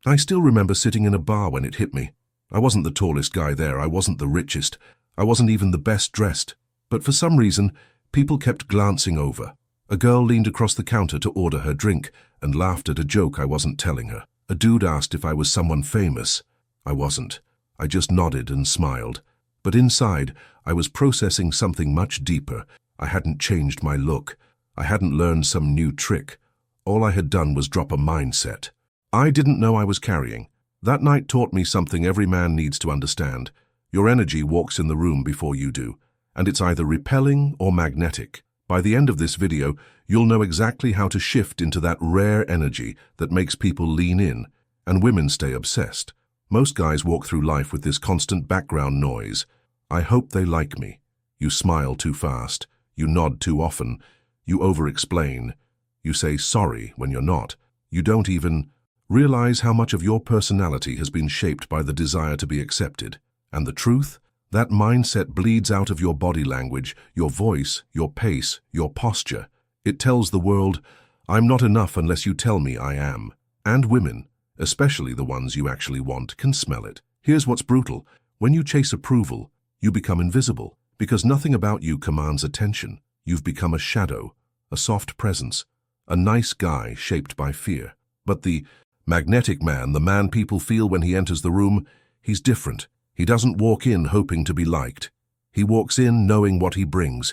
I still remember sitting in a bar when it hit me. I wasn't the tallest guy there, I wasn't the richest, I wasn't even the best dressed. But for some reason, people kept glancing over. A girl leaned across the counter to order her drink and laughed at a joke I wasn't telling her. A dude asked if I was someone famous. I wasn't. I just nodded and smiled. But inside, I was processing something much deeper. I hadn't changed my look. I hadn't learned some new trick. All I had done was drop a mindset I didn't know I was carrying. That night taught me something every man needs to understand. Your energy walks in the room before you do, and it's either repelling or magnetic. By the end of this video, you'll know exactly how to shift into that rare energy that makes people lean in, and women stay obsessed. Most guys walk through life with this constant background noise. I hope they like me. You smile too fast. You nod too often. You over-explain. You say sorry when you're not. You don't even realize how much of your personality has been shaped by the desire to be accepted. And the truth? That mindset bleeds out of your body language, your voice, your pace, your posture. It tells the world, I'm not enough unless you tell me I am. And women, especially the ones you actually want, can smell it. Here's what's brutal. When you chase approval, you become invisible, because nothing about you commands attention. You've become a shadow, a soft presence, a nice guy shaped by fear. But the magnetic man, the man people feel when he enters the room, he's different. He doesn't walk in hoping to be liked. He walks in knowing what he brings.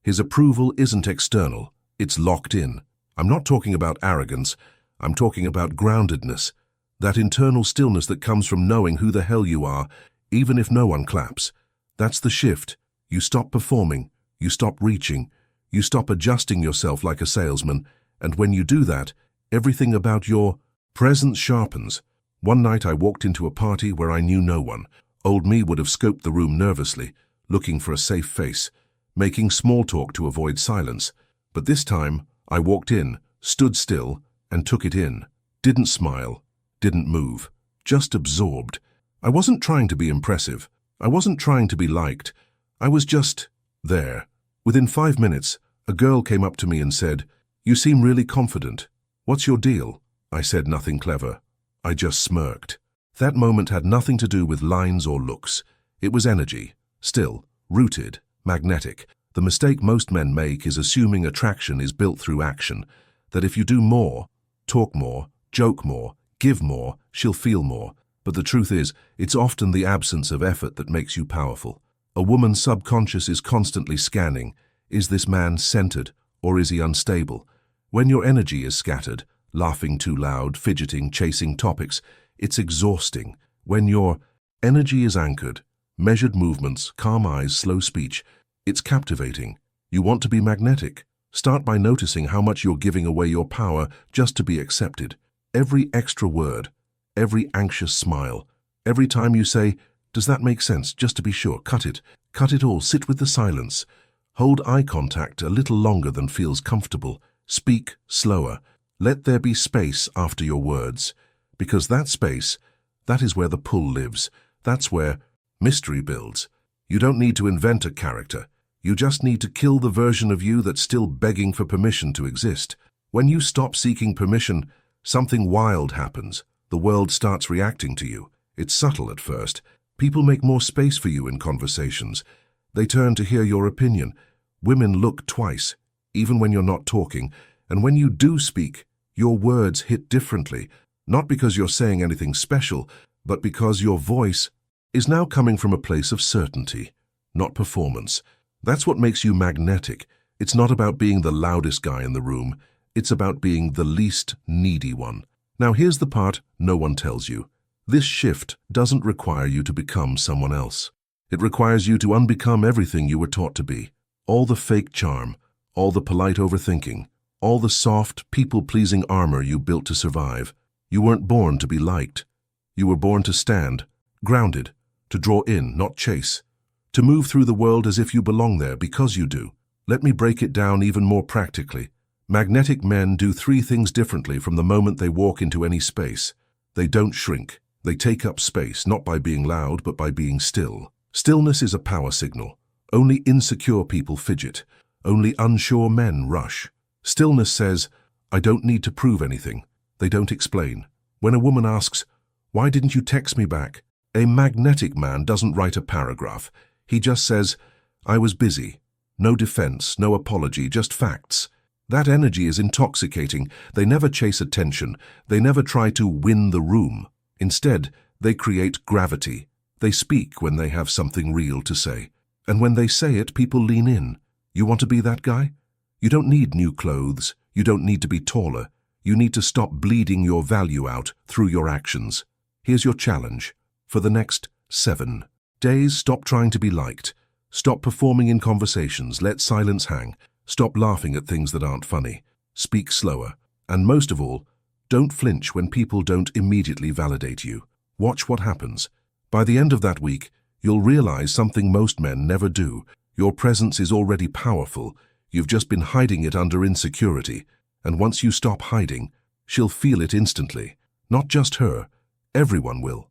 His approval isn't external, it's locked in. I'm not talking about arrogance, I'm talking about groundedness. That internal stillness that comes from knowing who the hell you are, even if no one claps. That's the shift. You stop performing, you stop reaching, you stop adjusting yourself like a salesman, and when you do that, everything about your presence sharpens. One night I walked into a party where I knew no one. Old me would have scoped the room nervously, looking for a safe face, making small talk to avoid silence. But this time, I walked in, stood still, and took it in. Didn't smile, didn't move, just absorbed. I wasn't trying to be impressive. I wasn't trying to be liked. I was just there. Within 5 minutes, a girl came up to me and said, "You seem really confident. What's your deal?" I said nothing clever. I just smirked. That moment had nothing to do with lines or looks. It was energy, still, rooted, magnetic. The mistake most men make is assuming attraction is built through action, that if you do more, talk more, joke more, give more, she'll feel more. But the truth is, it's often the absence of effort that makes you powerful. A woman's subconscious is constantly scanning. Is this man centered, or is he unstable? When your energy is scattered, laughing too loud, fidgeting, chasing topics, it's exhausting. When your energy is anchored, measured movements, calm eyes, slow speech, it's captivating. You want to be magnetic. Start by noticing how much you're giving away your power just to be accepted. Every extra word, every anxious smile, every time you say, "Does that make sense?" Just to be sure, cut it. Cut it all. Sit with the silence. Hold eye contact a little longer than feels comfortable. Speak slower. Let there be space after your words. Because that space, that is where the pull lives. That's where mystery builds. You don't need to invent a character. You just need to kill the version of you that's still begging for permission to exist. When you stop seeking permission, something wild happens. The world starts reacting to you. It's subtle at first. People make more space for you in conversations. They turn to hear your opinion. Women look twice, even when you're not talking. And when you do speak, your words hit differently. Not because you're saying anything special, but because your voice is now coming from a place of certainty, not performance. That's what makes you magnetic. It's not about being the loudest guy in the room. It's about being the least needy one. Now here's the part no one tells you. This shift doesn't require you to become someone else. It requires you to unbecome everything you were taught to be. All the fake charm, all the polite overthinking, all the soft, people-pleasing armor you built to survive. You weren't born to be liked. You were born to stand, grounded, to draw in, not chase, to move through the world as if you belong there because you do. Let me break it down even more practically. Magnetic men do 3 things differently from the moment they walk into any space. They don't shrink. They take up space, not by being loud, but by being still. Stillness is a power signal. Only insecure people fidget. Only unsure men rush. Stillness says, I don't need to prove anything. They don't explain. When a woman asks, Why didn't you text me back? A magnetic man doesn't write a paragraph. He just says, I was busy. No defense, no apology, just facts. That energy is intoxicating. They never chase attention. They never try to win the room. Instead, they create gravity. They speak when they have something real to say. And when they say it, people lean in. You want to be that guy? You don't need new clothes. You don't need to be taller. You need to stop bleeding your value out through your actions. Here's your challenge. For the next 7 days, stop trying to be liked. Stop performing in conversations. Let silence hang. Stop laughing at things that aren't funny. Speak slower. And most of all, don't flinch when people don't immediately validate you. Watch what happens. By the end of that week, you'll realize something most men never do. Your presence is already powerful. You've just been hiding it under insecurity. And once you stop hiding, she'll feel it instantly. Not just her. Everyone will.